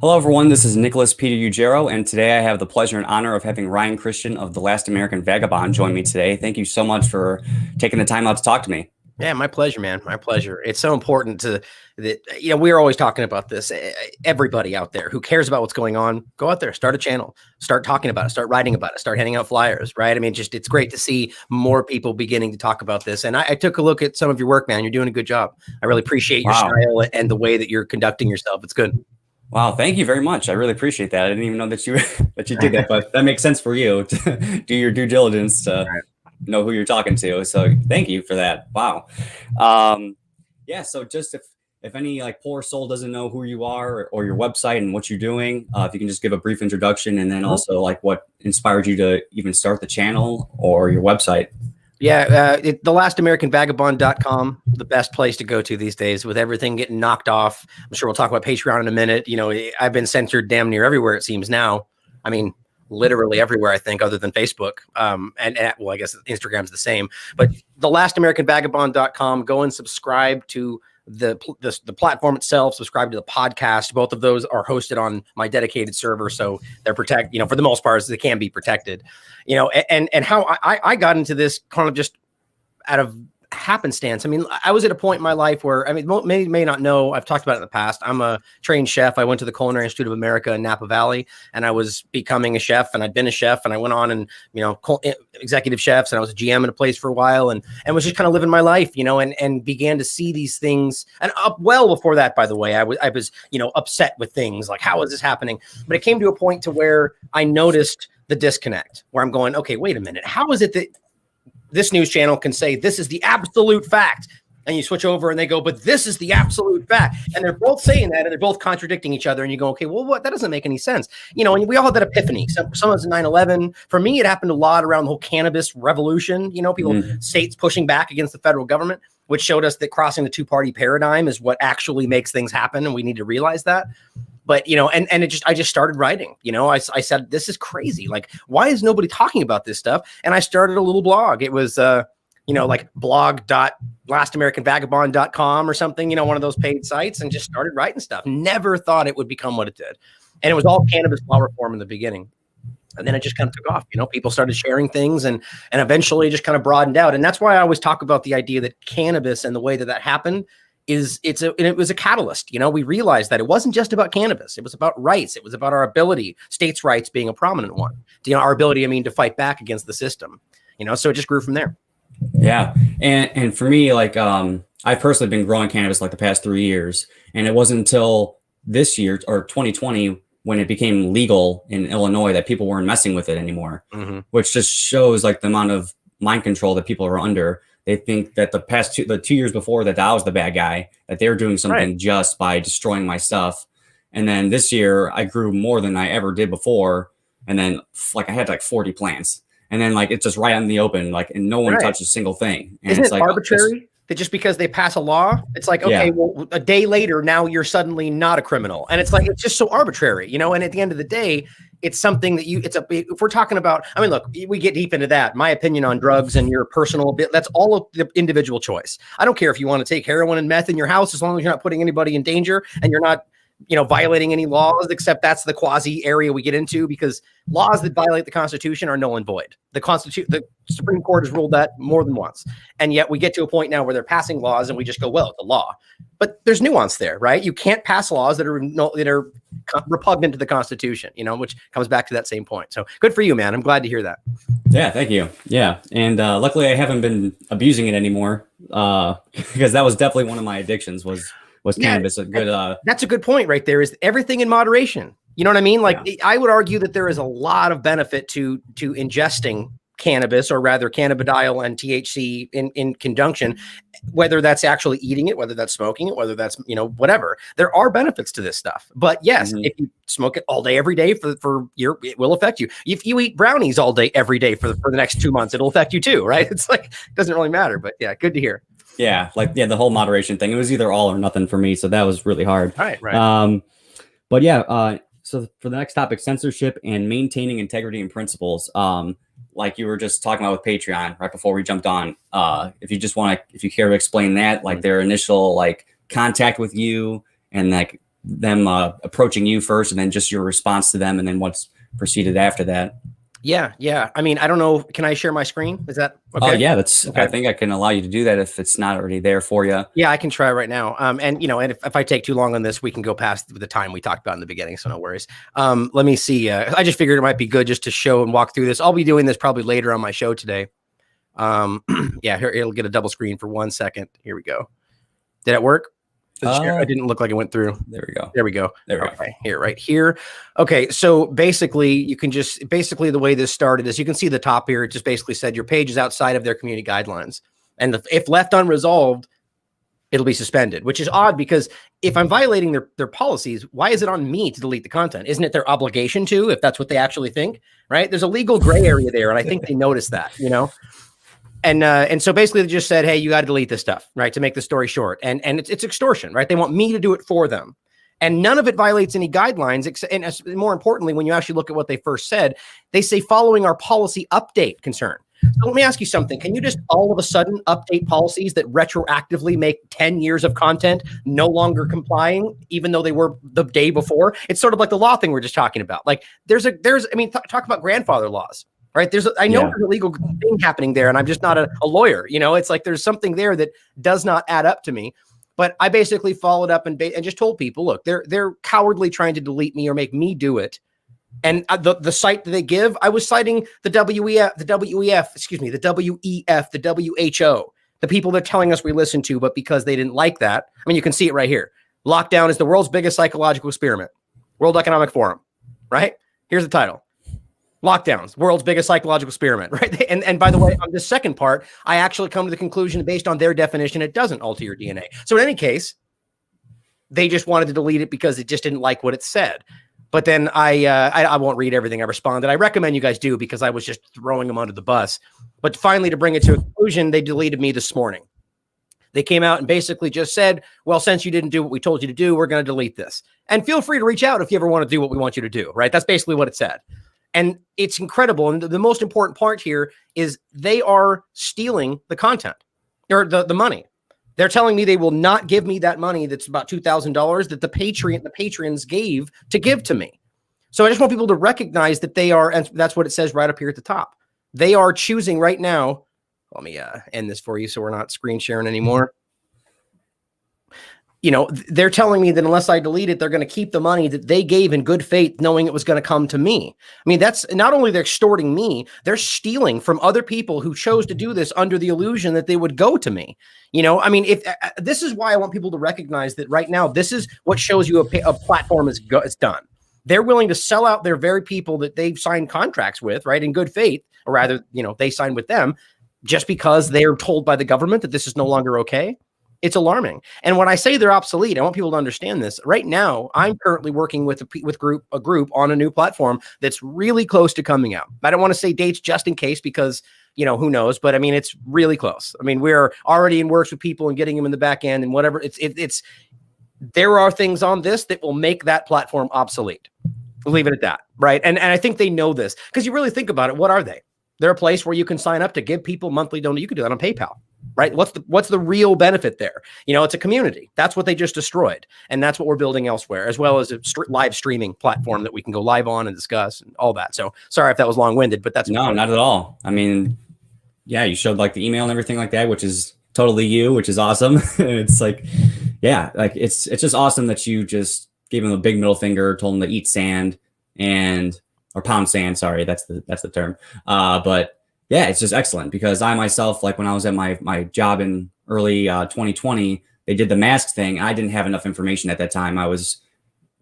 Hello, everyone. This is Nicholas Peter Ugero, and today I have the pleasure and honor of having Ryan Cristián of The Last American Vagabond join me today. Thank you so much for taking the time out to talk to me. Yeah, my pleasure, man. My pleasure. It's so important that we're always talking about this. Everybody out there who cares about what's going on, go out there, start a channel, start talking about it, start writing about it, start handing out flyers, right? I mean, it's great to see more people beginning to talk about this. And I took a look at some of your work, man. You're doing a good job. I really appreciate your style and the way that you're conducting yourself. It's good. Wow, thank you very much. I really appreciate that. I didn't even know that you that you did that, but that makes sense for you to do your due diligence to know who you're talking to. So thank you for that. Wow. Yeah. So just if any like poor soul doesn't know who you are or your website and what you're doing, if you can just give a brief introduction and then also like what inspired you to even start the channel or your website. Yeah, thelastamericanvagabond.com, the best place to go to these days with everything getting knocked off. I'm sure we'll talk about Patreon in a minute. You know, I've been censored damn near everywhere, it seems now. I mean, literally everywhere, I think, other than Facebook. Well, I guess Instagram's the same. But thelastamericanvagabond.com, go and subscribe to the platform itself, subscribe to the podcast. Both of those are hosted on my dedicated server, so they're protected, for the most part, they can be protected. And how I got into this kind of just out of happenstance. I mean, I was at a point in my life where, I mean, many may not know, I've talked about it in the past. I'm a trained chef. I went to the Culinary Institute of America in Napa Valley, and I was becoming a chef, and I'd been a chef, and I went on and, executive chefs, and I was a GM in a place for a while, and was just kind of living my life, and began to see these things. And well before that, by the way, I was upset with things like, how is this happening? But it came to a point to where I noticed the disconnect, where I'm going, okay, wait a minute. How is it that this news channel can say this is the absolute fact, and you switch over and they go, but this is the absolute fact, and they're both saying that, and they're both contradicting each other, and you go, okay, well, what? That doesn't make any sense, And we all had that epiphany. Some was 9/11. For me, it happened a lot around the whole cannabis revolution. People, states pushing back against the federal government, which showed us that crossing the two-party paradigm is what actually makes things happen, and we need to realize that. But, I just started writing, I said, this is crazy. Like, why is nobody talking about this stuff? And I started a little blog. It was, like blog.lastamericanvagabond.com or something, one of those paid sites, and just started writing stuff. Never thought it would become what it did. And it was all cannabis law reform in the beginning. And then it just kind of took off, people started sharing things and eventually just kind of broadened out. And that's why I always talk about the idea that cannabis and the way that happened it was a catalyst. We realized that it wasn't just about cannabis. It was about rights. It was about our ability, states' rights being a prominent one. Our ability, to fight back against the system. So it just grew from there. Yeah, and for me, like I've personally been growing cannabis like the past 3 years, and it wasn't until this year or 2020 when it became legal in Illinois that people weren't messing with it anymore, which just shows like the amount of mind control that people are under. They think that the 2 years before that I was the bad guy, that they were doing something just by destroying my stuff. And then this year I grew more than I ever did before. And then like I had like 40 plants, and then like it's just right out in the open, like, and no one touched a single thing. And Isn't it's it like arbitrary that just because they pass a law, it's like, okay, well, a day later, now you're suddenly not a criminal. And it's like, it's just so arbitrary, and at the end of the day, it's something that if we're talking about, I mean, look, we get deep into that. My opinion on drugs and your personal bit, that's all of the individual choice. I don't care if you want to take heroin and meth in your house, as long as you're not putting anybody in danger and you're not, violating any laws, except that's the quasi area we get into, because laws that violate the Constitution are null and void. The Supreme Court has ruled that more than once. And yet we get to a point now where they're passing laws and we just go, well, it's a law. But there's nuance there, right? You can't pass laws that are repugnant to the Constitution, which comes back to that same point. So good for you, man. I'm glad to hear that. Yeah, thank you. Yeah. And luckily I haven't been abusing it anymore, because that was definitely one of my addictions was cannabis. That's a good point right there, is everything in moderation. You know what I mean? Like, I would argue that there is a lot of benefit to ingesting cannabis, or rather cannabidiol and THC in conjunction, whether that's actually eating it, whether that's smoking it, whether that's, whatever. There are benefits to this stuff. But yes, if you smoke it all day, every day it will affect you. If you eat brownies all day, every day for the next 2 months, it'll affect you too, right? It's like, it doesn't really matter, but yeah, good to hear. Yeah, the whole moderation thing. It was either all or nothing for me, so that was really hard. Right. But yeah, so for the next topic, censorship and maintaining integrity and principles. Like you were just talking about with Patreon right before we jumped on. If you care to explain that, like their initial like contact with you, and like them approaching you first, and then just your response to them, and then what's proceeded after that. Yeah. Yeah. I mean, I don't know. Can I share my screen? Is that okay? Oh yeah, that's okay. I think I can allow you to do that if it's not already there for you. Yeah, I can try right now. And you know, and if I take too long on this, we can go past the time we talked about in the beginning. So no worries. Let me see. I just figured it might be good just to show and walk through this. I'll be doing this probably later on my show today. Yeah, here it'll get a double screen for 1 second. Here we go. Did it work? It didn't look like it went through. There we go. There we go. There we go. Here, right here. Okay, so basically, you can just the way this started is you can see the top here. It just basically said your page is outside of their community guidelines, and if left unresolved, it'll be suspended. Which is odd because if I'm violating their policies, why is it on me to delete the content? Isn't it their obligation to, if that's what they actually think? Right? There's a legal gray area there, and I think they noticed that. You know. And so basically they just said, hey, you got to delete this stuff, right? To make the story short. And it's extortion, right? They want me to do it for them. And none of it violates any guidelines. And more importantly, when you actually look at what they first said, they say following our policy update concern. So let me ask you something. Can you just all of a sudden update policies that retroactively make 10 years of content no longer complying, even though they were the day before? It's sort of like the law thing we're just talking about. Like talk about grandfather laws. Right. I know there's a legal thing happening there, and I'm just not a lawyer. You know, it's like there's something there that does not add up to me. But I basically followed up and just told people, look, they're cowardly trying to delete me or make me do it. And the site that they give, I was citing the WEF, the WHO, the people they're telling us we listen to, but because they didn't like that. I mean, you can see it right here. Lockdown is the world's biggest psychological experiment. World Economic Forum. Right. Here's the title. Lockdowns, world's biggest psychological experiment, right? And by the way, on this second part, I actually come to the conclusion based on their definition, it doesn't alter your DNA. So in any case, they just wanted to delete it because it just didn't like what it said. But then I won't read everything I responded. I recommend you guys do because I was just throwing them under the bus. But finally, to bring it to a conclusion, they deleted me this morning. They came out and basically just said, well, since you didn't do what we told you to do, we're going to delete this. And feel free to reach out if you ever want to do what we want you to do, right? That's basically what it said. And it's incredible. And the most important part here is they are stealing the content or the money. They're telling me they will not give me that money that's about $2,000 that the patrons gave to give to me. So I just want people to recognize that they are, and that's what it says right up here at the top. They are choosing right now. Let me end this for you so we're not screen sharing anymore. You know, they're telling me that unless I delete it, they're going to keep the money that they gave in good faith, knowing it was going to come to me. I mean, that's not only they're extorting me, they're stealing from other people who chose to do this under the illusion that they would go to me. You know, I mean, if this is why I want people to recognize that right now, this is what shows you a platform is done. They're willing to sell out their very people that they've signed contracts with, right, in good faith, or rather, you know, they signed with them just because they're told by the government that this is no longer okay. It's alarming. And when I say they're obsolete, I want people to understand this. Right now, I'm currently working with a group on a new platform that's really close to coming out. I don't want to say dates just in case because, you know, who knows, but I mean, it's really close. I mean, we're already in works with people and getting them in the back end and whatever. There are things on this that will make that platform obsolete. We'll leave it at that. Right. And I think they know this because you really think about it. What are they? They're a place where you can sign up to give people monthly donation. You can do that on PayPal. Right? What's the real benefit there? You know, it's a community. That's what they just destroyed. And that's what we're building elsewhere, as well as a live streaming platform that we can go live on and discuss and all that. So sorry if that was long-winded, but that's no, not at all. I mean, yeah, you showed like the email and everything like that, which is totally you, which is awesome. It's like, yeah, like it's just awesome that you just gave him a big middle finger, told him to eat sand or pound sand. Sorry, that's the term. But yeah, it's just excellent because I myself, like when I was at my job in early 2020, they did the mask thing. I didn't have enough information at that time. I was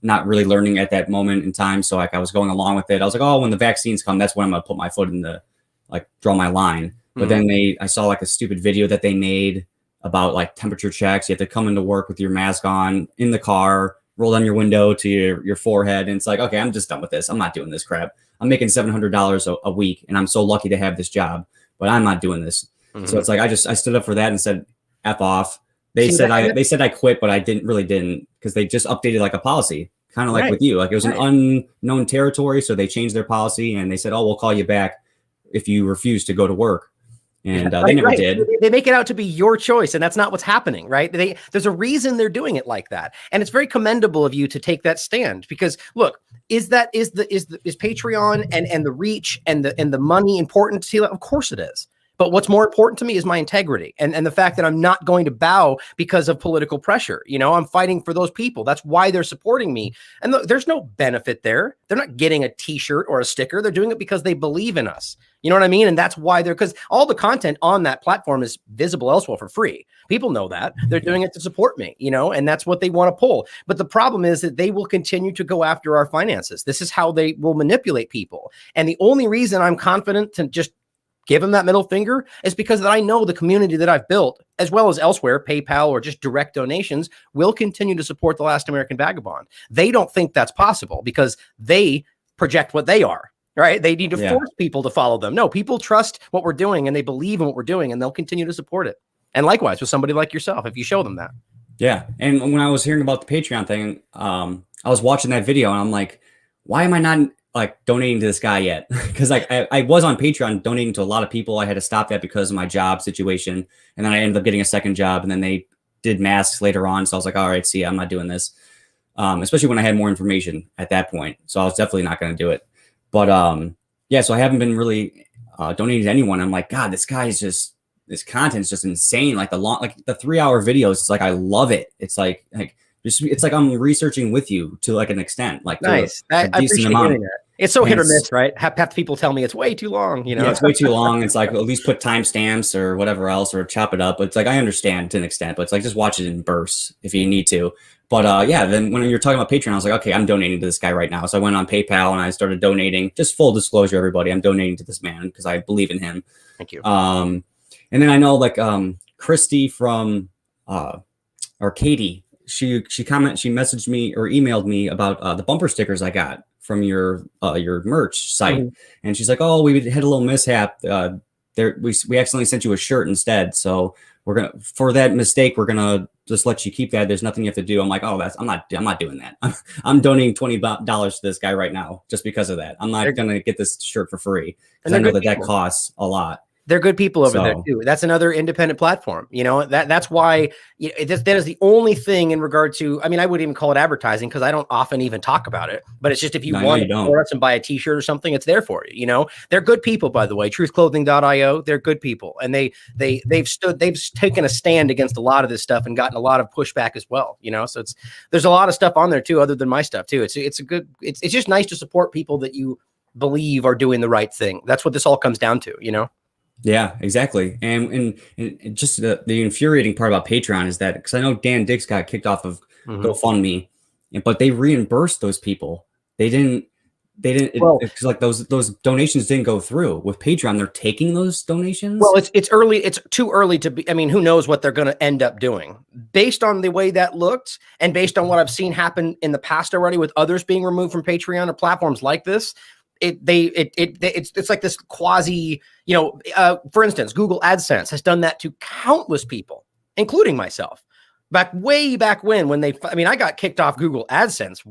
not really learning at that moment in time. So like I was going along with it. I was like, oh, when the vaccines come, that's when I'm going to put my foot in the, like draw my line. But then I saw like a stupid video that they made about like temperature checks. You have to come into work with your mask on in the car, roll down your window to your forehead. And it's like, okay, I'm just done with this. I'm not doing this crap. I'm making $700 a week and I'm so lucky to have this job, but I'm not doing this. So it's like, I stood up for that and said, F off. They said I quit, but I didn't because they just updated like a policy, kind of like with you. Like it was an unknown territory. So they changed their policy and they said, oh, we'll call you back if you refuse to go to work. And Right, they never right. did. They make it out to be your choice, and that's not what's happening, right? There's a reason they're doing it like that, and it's very commendable of you to take that stand. Because look, is Patreon and the reach and the money important to you? Of course it is. But what's more important to me is my integrity and the fact that I'm not going to bow because of political pressure. You know, I'm fighting for those people. That's why they're supporting me. And look, there's no benefit there. They're not getting a t-shirt or a sticker. They're doing it because they believe in us. You know what I mean? And that's why because all the content on that platform is visible elsewhere for free. People know that. They're doing it to support me, you know, and that's what they want to pull. But the problem is that they will continue to go after our finances. This is how they will manipulate people. And the only reason I'm confident to just give them that middle finger is because that I know the community that I've built, as well as elsewhere, PayPal or just direct donations, will continue to support the Last American Vagabond. They don't think that's possible because they project what they are, right? They need to force people to follow them. No, people trust what we're doing and they believe in what we're doing and they'll continue to support it. And likewise with somebody like yourself, if you show them that. Yeah. And when I was hearing about the Patreon thing, I was watching that video and I'm like, why am I not like donating to this guy yet? Because like I was on Patreon donating to a lot of people. I had to stop that because of my job situation. And then I ended up getting a second job and then they did masks later on. So I was like, all right, see, I'm not doing this. Especially when I had more information at that point. So I was definitely not going to do it. But yeah, so I haven't been really donating to anyone. I'm like, God, this content's just insane. Like the 3-hour videos, it's like, I love it. It's like it's like I'm researching with you to like an extent, like nice. I appreciate hearing that. It's so hit or miss, right? Half people tell me it's way too long, you know? Yeah, it's way too long. It's like, at least put timestamps or whatever else, or chop it up. But it's like, I understand to an extent, but it's like, just watch it in bursts if you need to. But yeah, then when you're talking about Patreon, I was like, okay, I'm donating to this guy right now. So I went on PayPal and I started donating. Just full disclosure, everybody, I'm donating to this man because I believe in him. Thank you. And then I know like Christy from or Katie, she messaged me or emailed me about the bumper stickers I got from your merch site. And she's like, oh, we had a little mishap. We accidentally sent you a shirt instead. So for that mistake, we're gonna just let you keep that. There's nothing you have to do. I'm like, oh, I'm not doing that. I'm donating $20 to this guy right now just because of that. I'm not gonna get this shirt for free because I know that costs a lot. They're good people over there too. That's another independent platform. You know, that's why that is the only thing in regard to, I mean, I wouldn't even call it advertising because I don't often even talk about it, but it's just, if you want to support us and buy a t-shirt or something, it's there for you. You know, they're good people, by the way, truthclothing.io. They're good people. And they've taken a stand against a lot of this stuff and gotten a lot of pushback as well. You know, so there's a lot of stuff on there too, other than my stuff too. It's just nice to support people that you believe are doing the right thing. That's what this all comes down to, you know? Yeah, exactly. And just the infuriating part about Patreon is that, because I know Dan Dix got kicked off of GoFundMe, but they reimbursed those people. They didn't because like those donations didn't go through. With Patreon, they're taking those donations. Well, it's early. It's too early to be. I mean, who knows what they're going to end up doing based on the way that looked and based on what I've seen happen in the past already with others being removed from Patreon or platforms like this. It's like this quasi, you know, for instance, Google AdSense has done that to countless people, including myself. Way back when I got kicked off Google AdSense,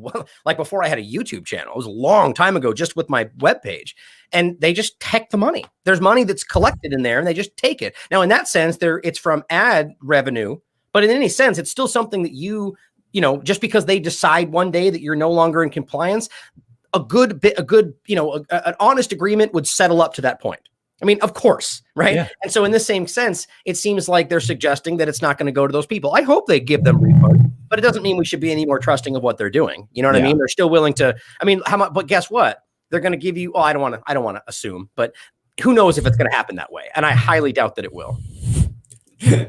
like before I had a YouTube channel. It was a long time ago, just with my webpage, and they just take the money. There's money that's collected in there and they just take it. Now, in that sense, it's from ad revenue, but in any sense, it's still something that you know, just because they decide one day that you're no longer in compliance, an honest agreement would settle up to that point. I mean, of course, right? Yeah. And so in the same sense, it seems like they're suggesting that it's not going to go to those people. I hope they give them refund, but it doesn't mean we should be any more trusting of what they're doing. You know what I mean? They're still willing to, I mean, how much, but guess what? They're going to give you, I don't want to assume, but who knows if it's going to happen that way. And I highly doubt that it will.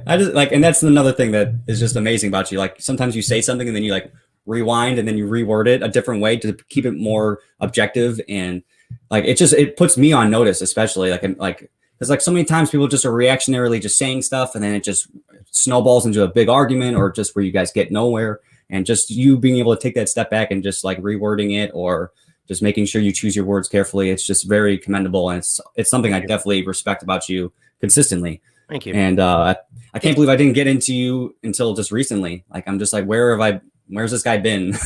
I just like, and that's another thing that is just amazing about you. Like sometimes you say something and then you like rewind and then you reword it a different way to keep it more objective, and like it puts me on notice, especially like because like so many times people just are reactionarily just saying stuff and then it just snowballs into a big argument or just where you guys get nowhere, and just you being able to take that step back and just like rewording it or just making sure you choose your words carefully, it's just very commendable, and it's something I definitely respect about you consistently. Thank you. And I can't believe I didn't get into you until just recently. Like I'm just like, where's this guy been?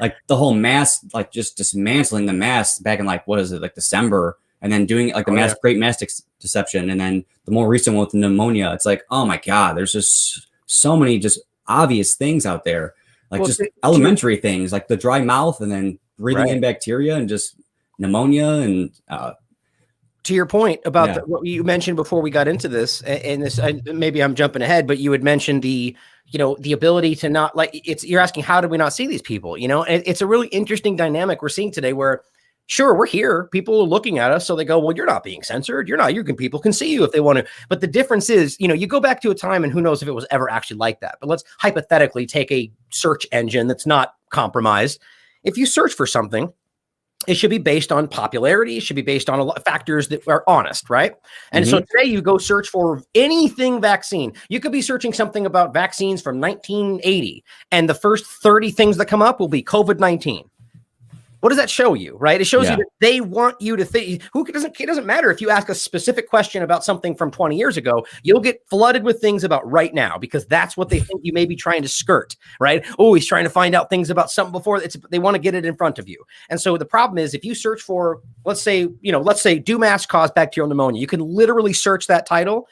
Like the whole mask, like just dismantling the mask back in like, what is it, like December and then doing like the great mass deception, and then the more recent one with pneumonia. It's like, oh my God, there's just so many just obvious things out there, like just elementary things like the dry mouth and then breathing in bacteria and just pneumonia. And to your point about what you mentioned before we got into this, and this, maybe I'm jumping ahead, but you had mentioned the ability to not you're asking, how do we not see these people? And it's a really interesting dynamic we're seeing today where, sure, we're here, people are looking at us, so they go, well, you're not being censored. People can see you if they want to. But the difference is, you go back to a time, and who knows if it was ever actually like that. But let's hypothetically take a search engine that's not compromised. If you search for something, it should be based on popularity. It should be based on a lot of factors that are honest, right? And so today you go search for anything vaccine. You could be searching something about vaccines from 1980, and the first 30 things that come up will be COVID-19. What does that show you, right? It shows you that they want you to think. It doesn't matter if you ask a specific question about something from 20 years ago, you'll get flooded with things about right now, because that's what they think you may be trying to skirt, right? Oh, he's trying to find out things about something before. They want to get it in front of you. And so the problem is, if you search for, let's say, do masks cause bacterial pneumonia? You can literally search that title.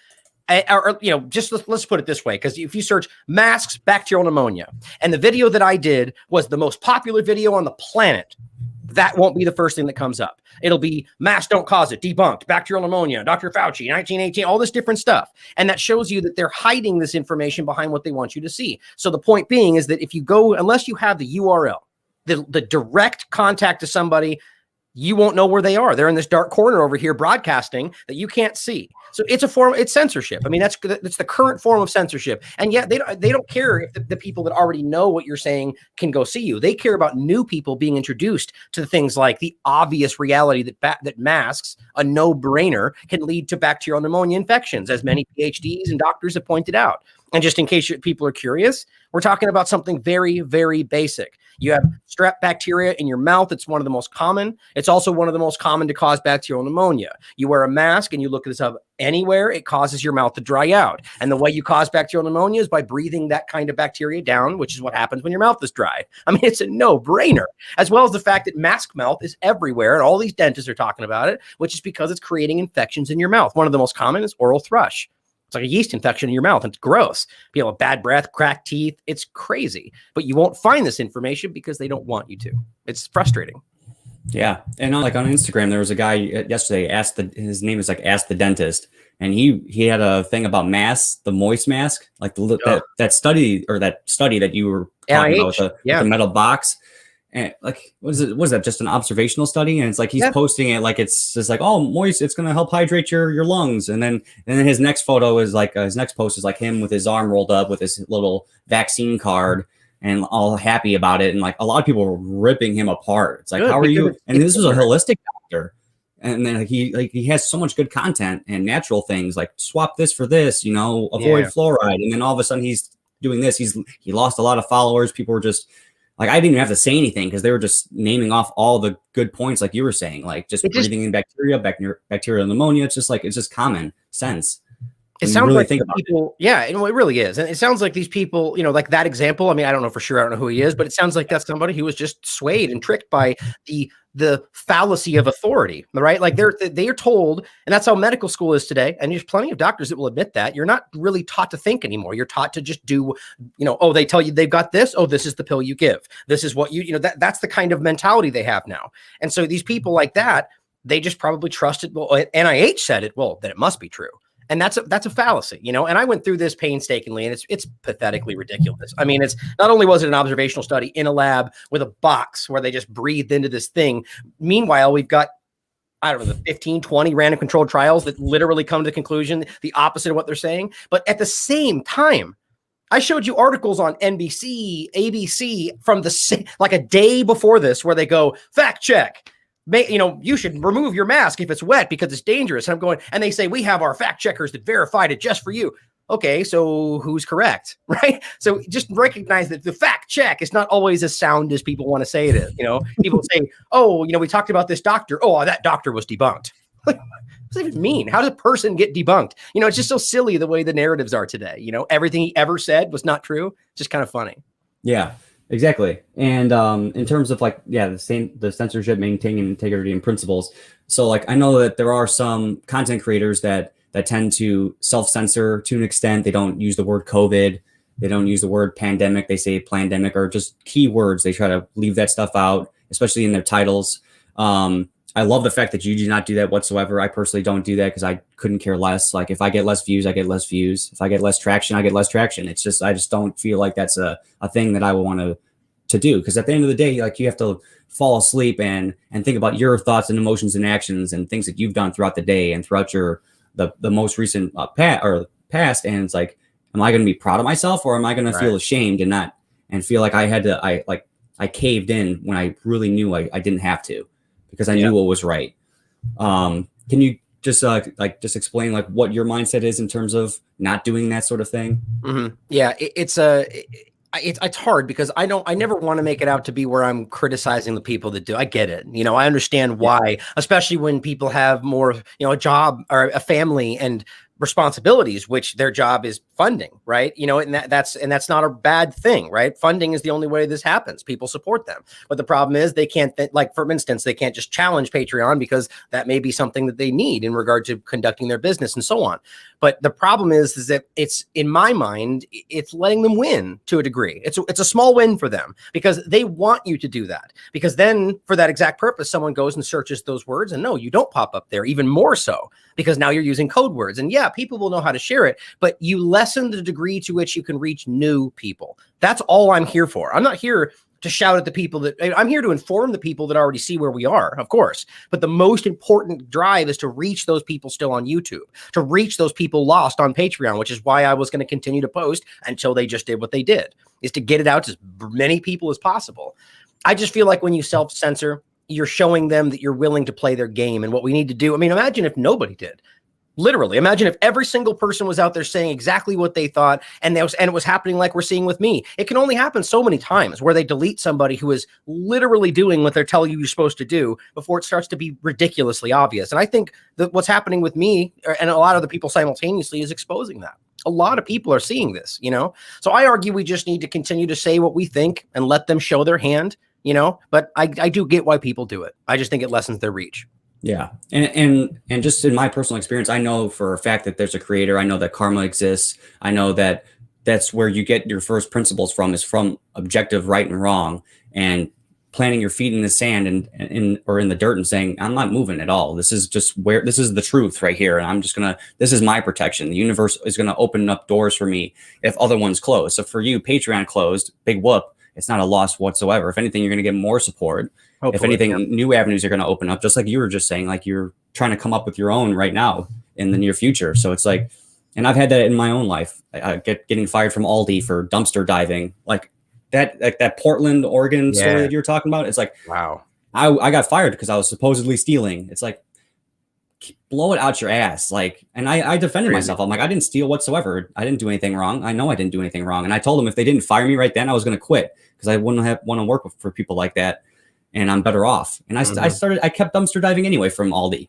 Let's put it this way, because if you search masks, bacterial pneumonia, and the video that I did was the most popular video on the planet, that won't be the first thing that comes up. It'll be masks don't cause it, debunked, bacterial pneumonia, Dr. Fauci, 1918, all this different stuff. And that shows you that they're hiding this information behind what they want you to see. So the point being is that if you go, unless you have the URL, the direct contact to somebody, you won't know where they are. They're in this dark corner over here broadcasting that you can't see. So it's censorship. I mean, that's the current form of censorship. And yet they don't care if the people that already know what you're saying can go see you. They care about new people being introduced to things like the obvious reality that masks, a no-brainer, can lead to bacterial pneumonia infections, as many PhDs and doctors have pointed out. And just in case people are curious, we're talking about something very, very basic. You have strep bacteria in your mouth. It's one of the most common. It's also one of the most common to cause bacterial pneumonia. You wear a mask and you look this up anywhere, it causes your mouth to dry out. And the way you cause bacterial pneumonia is by breathing that kind of bacteria down, which is what happens when your mouth is dry. I mean, it's a no-brainer, as well as the fact that mask mouth is everywhere. And all these dentists are talking about it, which is because it's creating infections in your mouth. One of the most common is oral thrush. It's like a yeast infection in your mouth. It's gross. People have bad breath, cracked teeth. It's crazy. But you won't find this information because they don't want you to. It's frustrating. Yeah. And on Instagram, there was a guy yesterday, his name is Ask the Dentist. And he had a thing about masks, the moist mask, like that study that you were talking about with the metal box. And like, was that just an observational study? And it's like, he's posting it like it's just like, oh, moist, it's going to help hydrate your lungs. And then his next photo is like, his next post is like him with his arm rolled up with his little vaccine card and all happy about it. And like a lot of people were ripping him apart. It's like, how are you? And this was a holistic doctor. And then he has so much good content and natural things, like swap this for this, avoid fluoride. And then all of a sudden he's doing this. He lost a lot of followers. People were just like, I didn't even have to say anything because they were just naming off all the good points, like you were saying, like just breathing in bacterial pneumonia. It's just common sense. It sounds really like people, it really is. And it sounds like these people, like that example. I mean, I don't know for sure. I don't know who he is, but it sounds like that's somebody who was just swayed and tricked by the fallacy of authority, right? Like they are told, and that's how medical school is today. And there's plenty of doctors that will admit that you're not really taught to think anymore. You're taught to just do, they tell you they've got this. Oh, this is the pill you give. This is what that's the kind of mentality they have now. And so these people like that, they just probably trusted, well, NIH said it, well, then it must be true. And that's a fallacy, and I went through this painstakingly, and it's pathetically ridiculous. I mean, it's not only was it an observational study in a lab with a box where they just breathed into this thing. Meanwhile, we've got, I don't know, the 15, 20 random controlled trials that literally come to the conclusion, the opposite of what they're saying. But at the same time, I showed you articles on NBC, ABC from like a day before this, where they go, fact check. You should remove your mask if it's wet because it's dangerous. And I'm going, and they say, we have our fact checkers that verified it just for you. Okay, so who's correct, right? So just recognize that the fact check is not always as sound as people want to say it is. People say, oh, we talked about this doctor. Oh, that doctor was debunked. Like, what does that even mean? How does a person get debunked? It's just so silly the way the narratives are today. Everything he ever said was not true. It's just kind of funny. Yeah. Exactly. And in terms of like, yeah, the censorship, maintaining integrity and principles. So like, I know that there are some content creators that tend to self-censor to an extent. They don't use the word COVID. They don't use the word pandemic. They say pandemic or just keywords. They try to leave that stuff out, especially in their titles. I love the fact that you do not do that whatsoever. I personally don't do that because I couldn't care less. Like if I get less views, I get less views. If I get less traction, I get less traction. It's just, I just don't feel like that's a thing that I would want to do. Because at the end of the day, like you have to fall asleep and think about your thoughts and emotions and actions and things that you've done throughout the day and throughout the most recent past. And it's like, am I going to be proud of myself or am I going to feel ashamed and feel like I caved in when I really knew I didn't have to, because I knew what was right. Can you just explain like what your mindset is in terms of not doing that sort of thing? Mm-hmm. Yeah, it's hard because I never want to make it out to be where I'm criticizing the people that do. I get it. You know, I understand why, especially when people have more, you know, a job or a family and responsibilities, which their job is funding, right? You know, and that's not a bad thing, right? Funding is the only way this happens. People support them. But the problem is they can't, like, for instance, they can't just challenge Patreon because that may be something that they need in regard to conducting their business and so on. But the problem is that it's, in my mind, it's letting them win to a degree. It's a small win for them because they want you to do that. Because then for that exact purpose, someone goes and searches those words and no, you don't pop up there, even more so because now you're using code words. And yeah, people will know how to share it, but you lessen the degree to which you can reach new people. That's all I'm here for. I'm not here to shout at the people that I'm here to inform the people that already see where we are, of course. But the most important drive is to reach those people still on YouTube, to reach those people lost on Patreon, which is why I was going to continue to post until they just did what they did, is to get it out to as many people as possible. I just feel like when you self-censor, you're showing them that you're willing to play their game. And what we need to do, I mean, imagine if nobody did. Literally, imagine if every single person was out there saying exactly what they thought, and it was happening like we're seeing with me. It can only happen so many times where they delete somebody who is literally doing what they're telling you you're supposed to do before it starts to be ridiculously obvious. And I think that what's happening with me and a lot of the people simultaneously is exposing that. A lot of people are seeing this, you know? So I argue we just need to continue to say what we think and let them show their hand, you know? But I do get why people do it. I just think it lessens their reach. Yeah. And just in my personal experience, I know for a fact that there's a creator. I know that karma exists. I know that that's where you get your first principles from, is from objective right and wrong, and planting your feet in the sand and or in the dirt and saying, I'm not moving at all. This is just where, this is the truth right here. And I'm just this is my protection. The universe is going to open up doors for me if other ones close. So for you, Patreon closed, big whoop. It's not a loss whatsoever. If anything, you're going to get more support. Hopefully, if anything, new avenues are going to open up, just like you were just saying, like you're trying to come up with your own right now in the near future. So it's like, and I've had that in my own life. Getting fired from Aldi for dumpster diving, like that Portland, Oregon story that you're talking about. It's like, wow, I got fired because I was supposedly stealing. It's like, blow it out your ass. Like, and I defended myself. I'm like, I didn't steal whatsoever. I didn't do anything wrong. I know I didn't do anything wrong. And I told them if they didn't fire me right then, I was going to quit because I wouldn't want to work for people like that. And I'm better off. And I kept dumpster diving anyway from Aldi,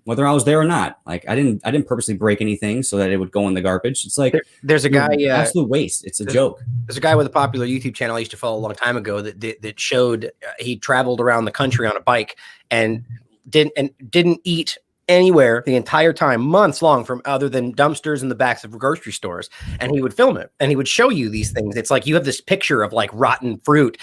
whether I was there or not. Like I didn't purposely break anything so that it would go in the garbage. It's like, there's a guy, absolute waste. It's a joke. There's a guy with a popular YouTube channel I used to follow a long time ago that showed he traveled around the country on a bike and didn't eat anywhere the entire time, months long, from other than dumpsters in the backs of grocery stores. And he would film it and he would show you these things. It's like you have this picture of like rotten fruit.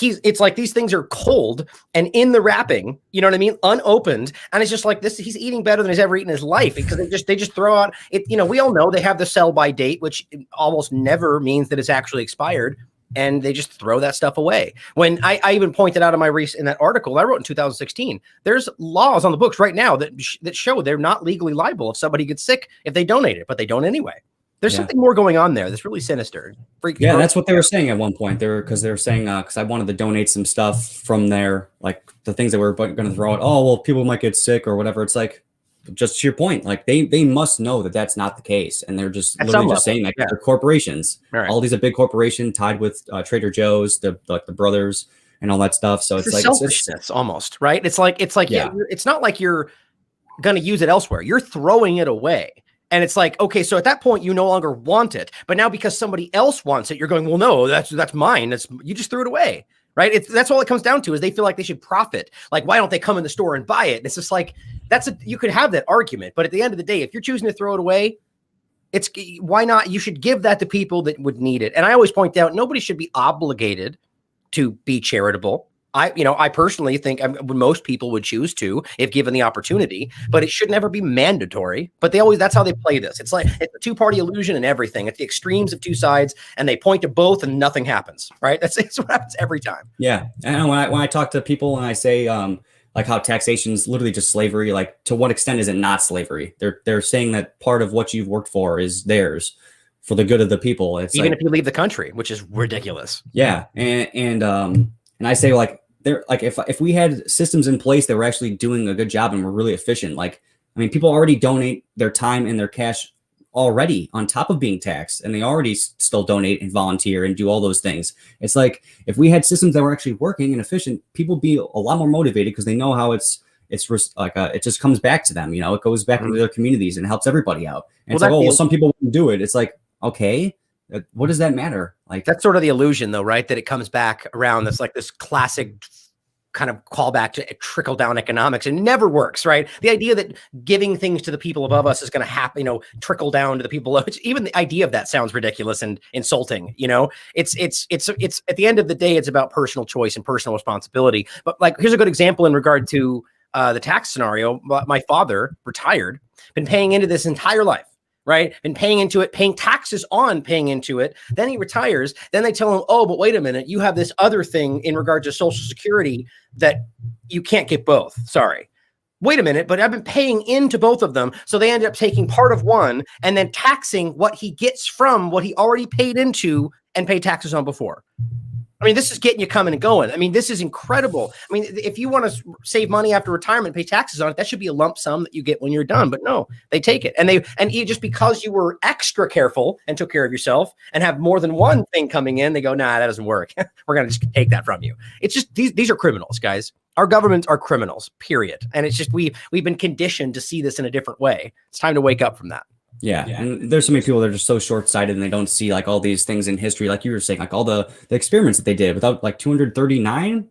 It's like these things are cold and in the wrapping, you know what I mean, unopened, and it's just like this. He's eating better than he's ever eaten in his life because they just throw out it. You know, we all know they have the sell by date, which almost never means that it's actually expired, and they just throw that stuff away. When I even pointed out in in that article I wrote in 2016, there's laws on the books right now that show they're not legally liable if somebody gets sick if they donate it, but they don't anyway. There's something more going on there that's really sinister. Yeah, that's what they were saying at one point. They were saying because I wanted to donate some stuff from there, like the things that we're going to throw out. Oh, well, people might get sick or whatever. It's like, just to your point, like they must know that that's not the case, and they're just literally just saying that they're corporations. All these a big corporation tied with Trader Joe's, the brothers, and all that stuff. So it's like selfishness almost, right? It's like it's not like you're going to use it elsewhere. You're throwing it away. And it's like, okay, so at that point, you no longer want it. But now because somebody else wants it, you're going, well, no, that's mine. You just threw it away, right? That's all it comes down to is they feel like they should profit. Like, why don't they come in the store and buy it? And it's just like, you could have that argument. But at the end of the day, if you're choosing to throw it away, why not? You should give that to people that would need it. And I always point out, nobody should be obligated to be charitable. I personally think most people would choose to if given the opportunity, but it should never be mandatory. But that's how they play this. It's like it's a two-party illusion and everything. It's the extremes of two sides, and they point to both, and nothing happens. Right? It's what happens every time. Yeah, and when I talk to people and I say like how taxation is literally just slavery, like to what extent is it not slavery? They're saying that part of what you've worked for is theirs for the good of the people. It's even like, if you leave the country, which is ridiculous. Yeah, and I say like if we had systems in place that were actually doing a good job and were really efficient, like I mean, people already donate their time and their cash already on top of being taxed, and they already still donate and volunteer and do all those things. It's like if we had systems that were actually working and efficient, people would be a lot more motivated because they know how it just comes back to them. It goes back into their communities and helps everybody out. And it's like, some people wouldn't do it. It's like, okay, what does that matter? Like that's sort of the illusion, though, right? That it comes back around. That's like this classic kind of callback to trickle down economics. It never works, right? The idea that giving things to the people above us is going to happen, trickle down to the people below. Even the idea of that sounds ridiculous and insulting. It's at the end of the day, it's about personal choice and personal responsibility. But like, here's a good example in regard to the tax scenario. My father, retired, been paying into this entire life. Right? And paying into it, paying taxes on paying into it. Then he retires. Then they tell him, oh, but wait a minute, you have this other thing in regard to Social Security that you can't get both. Sorry. Wait a minute, but I've been paying into both of them. So they end up taking part of one and then taxing what he gets from what he already paid into and paid taxes on before. I mean, this is getting you coming and going. I mean, this is incredible. I mean, if you want to save money after retirement, pay taxes on it, that should be a lump sum that you get when you're done. But no, they take it. And you just because you were extra careful and took care of yourself and have more than one thing coming in, they go, nah, that doesn't work. We're going to just take that from you. It's just these are criminals, guys. Our governments are criminals, period. And it's just we've been conditioned to see this in a different way. It's time to wake up from that. Yeah. And there's so many people that are just so short-sighted and they don't see like all these things in history, like you were saying, like all the experiments that they did without like 239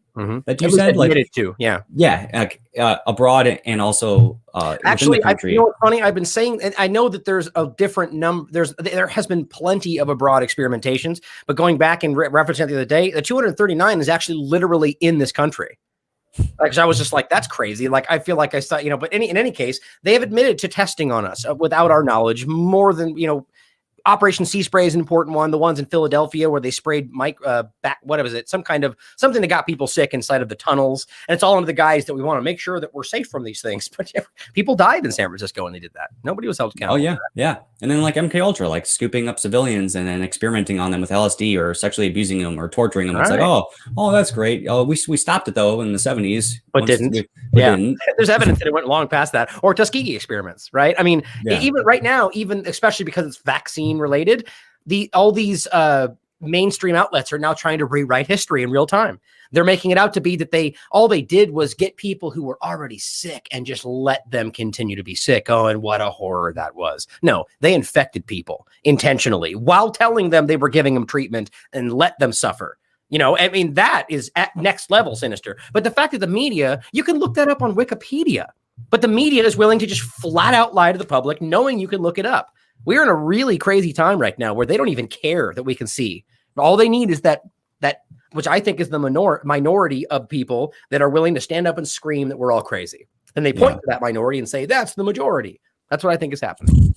that you said, like to, like abroad and also actually, what's funny? I've been saying, and I know that there's a different number. There has been plenty of abroad experimentations, but going back and referencing the other day, the 239 is actually literally in this country. Like, I was just like, that's crazy. Like, I feel like I saw, but in any case, they have admitted to testing on us without our knowledge more than, Operation Sea Spray is an important one. The ones in Philadelphia where they sprayed what was it? Something that got people sick inside of the tunnels. And it's all under the guise that we want to make sure that we're safe from these things. But people died in San Francisco when they did that. Nobody was held accountable. Oh yeah. Yeah. And then like MK Ultra, like scooping up civilians and then experimenting on them with LSD or sexually abusing them or torturing them. It's like, oh, that's great. Oh, we stopped it though in the 70s. But didn't. Didn't. There's evidence that it went long past that. Or Tuskegee experiments, right? I mean, even right now, especially because it's vaccine related, all these mainstream outlets are now trying to rewrite history in real time. They're making it out to be that all they did was get people who were already sick and just let them continue to be sick. Oh, and what a horror that was. No, they infected people intentionally while telling them they were giving them treatment and let them suffer. I mean, that is at next level sinister. But the fact that the media, you can look that up on Wikipedia, but the media is willing to just flat out lie to the public, knowing you can look it up. We're in a really crazy time right now where they don't even care that we can see. All they need is that which I think is the minority of people that are willing to stand up and scream that we're all crazy. And they point to that minority and say, that's the majority. That's what I think is happening.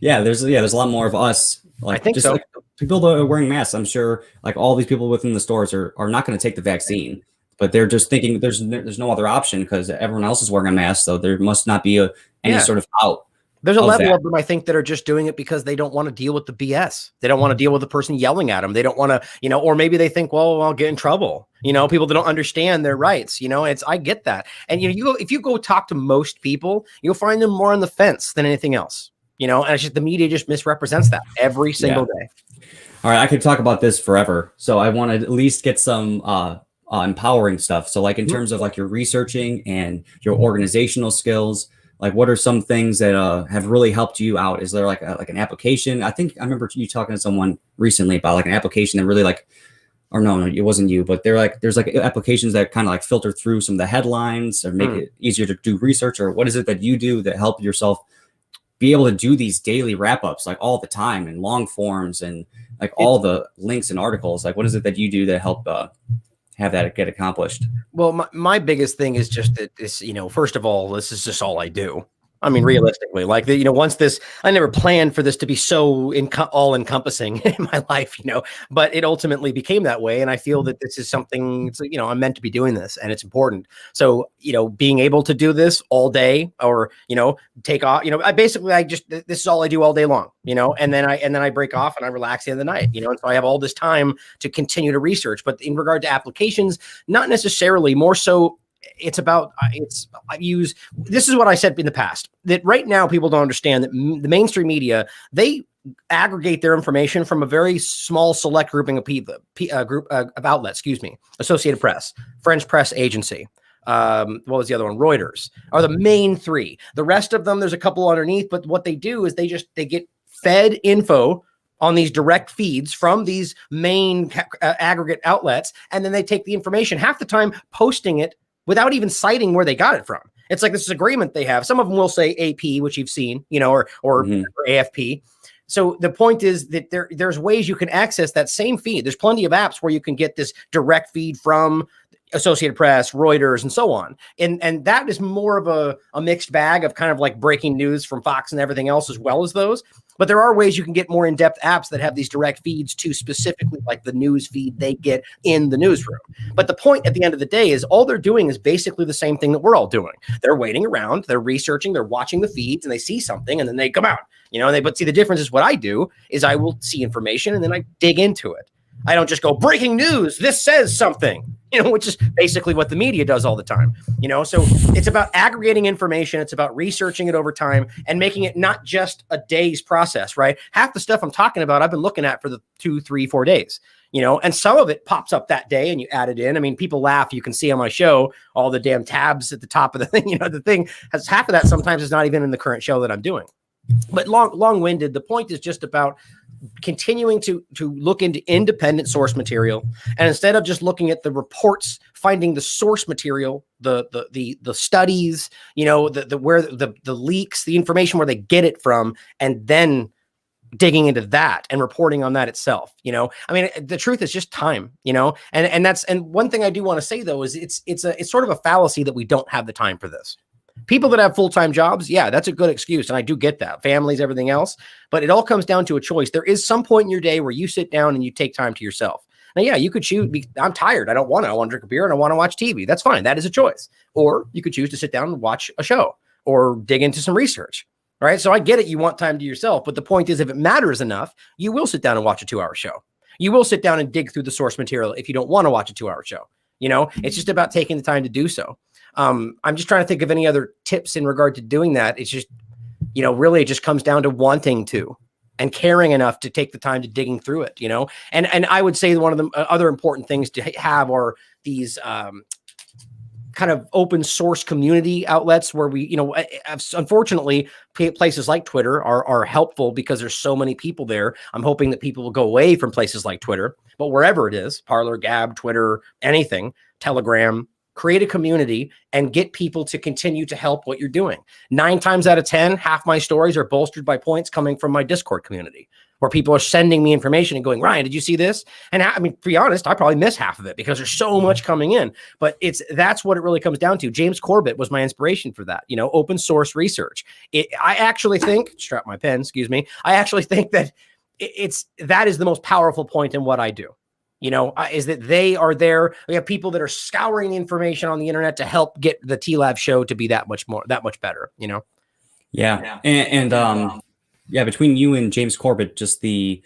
There's a lot more of us. Like, I think so. Like, people that are wearing masks, I'm sure like all these people within the stores are not going to take the vaccine, but they're just thinking there's no other option because everyone else is wearing a mask. So there must not be any sort of out. There's a level of them, I think, that are just doing it because they don't want to deal with the BS. They don't want to deal with the person yelling at them. They don't want to, or maybe they think, well, I'll get in trouble. People that don't understand their rights. I get that. And if you go talk to most people, you'll find them more on the fence than anything else. And it's just the media just misrepresents that every single day. All right, I could talk about this forever. So I want to at least get some empowering stuff. So like in terms of like your researching and your organizational skills. Like, what are some things that have really helped you out? Is there like an application? I think I remember you talking to someone recently about like an application that really like, or no, it wasn't you, but they're like, there's like applications that kind of like filter through some of the headlines or make it easier to do research. Or what is it that you do that help yourself be able to do these daily wrap ups like all the time and long forms and like all the links and articles? Like, what is it that you do to help have that get accomplished? Well, my biggest thing is just that this, you know, first of all, this is just all I do. I mean, realistically, like, you know, once this, I never planned for this to be so all encompassing in my life, you know, but it ultimately became that way. And I feel that this is something, it's, you know, I'm meant to be doing this and it's important. So, you know, being able to do this all day or, you know, take off, you know, this is all I do all day long, you know, and then I break off and I relax the end of the night, you know, and so I have all this time to continue to research. But in regard to applications, not necessarily, more so it's about, this is what I said in the past, that right now people don't understand that the mainstream media, they aggregate their information from a very small select grouping of people, of outlets, Associated Press, French Press Agency. What was the other one? Reuters are the main three. The rest of them, there's a couple underneath, but what they do is they get fed info on these direct feeds from these main aggregate outlets. And then they take the information, half the time posting it without even citing where they got it from. It's like this agreement they have. Some of them will say AP, which you've seen, you know, or AFP. So the point is that there's ways you can access that same feed. There's plenty of apps where you can get this direct feed from Associated Press, Reuters, and so on. And that is more of a mixed bag of kind of like breaking news from Fox and everything else, as well as those. But there are ways you can get more in-depth apps that have these direct feeds to specifically like the news feed they get in the newsroom. But the point at the end of the day is all they're doing is basically the same thing that we're all doing. They're waiting around, they're researching, they're watching the feeds, and they see something, and then they come out. You know, but see, the difference is what I do is I will see information and then I dig into it. I don't just go breaking news. This says something, you know, which is basically what the media does all the time, you know. So it's about aggregating information. It's about researching it over time and making it not just a day's process, right? Half the stuff I'm talking about, I've been looking at for the 2, 3, 4 days, you know, and some of it pops up that day and you add it in. I mean, people laugh. You can see on my show, all the damn tabs at the top of the thing, you know, the thing has half of that sometimes is not even in the current show that I'm doing. But long-winded, the point is just about continuing to look into independent source material, and instead of just looking at the reports, finding the source material, the studies, you know, the leaks, the information where they get it from, and then digging into that and reporting on that itself. You know, I mean, the truth is just time, you know, and one thing I do want to say though is it's sort of a fallacy that we don't have the time for this. People that have full-time jobs, yeah, that's a good excuse. And I do get that. Families, everything else. But it all comes down to a choice. There is some point in your day where you sit down and you take time to yourself. Now, yeah, you could choose, I'm tired. I want to drink a beer and I want to watch TV. That's fine. That is a choice. Or you could choose to sit down and watch a show or dig into some research. All right. So I get it. You want time to yourself. But the point is, if it matters enough, you will sit down and watch a 2-hour show. You will sit down and dig through the source material if you don't want to watch a 2-hour show. You know, it's just about taking the time to do so. I'm just trying to think of any other tips in regard to doing that. It's just, you know, really it just comes down to wanting to and caring enough to take the time to digging through it, you know. And I would say one of the other important things to have are these kind of open source community outlets where we, you know, unfortunately places like Twitter are helpful because there's so many people there. I'm hoping that people will go away from places like Twitter, but wherever it is, Parler, Gab, Twitter, anything, Telegram, create a community and get people to continue to help what you're doing. 9 times out of 10, half my stories are bolstered by points coming from my Discord community, where people are sending me information and going, Ryan, did you see this? And I mean, to be honest, I probably miss half of it because there's so much coming in, but that's what it really comes down to. James Corbett was my inspiration for that, you know, open source research. I actually think, strap my pen, excuse me. I actually think that that is the most powerful point in what I do. You know, is that they are there. We have people that are scouring the information on the internet to help get the TLAV show to be that much better, you know? Yeah. And yeah, between you and James Corbett, just the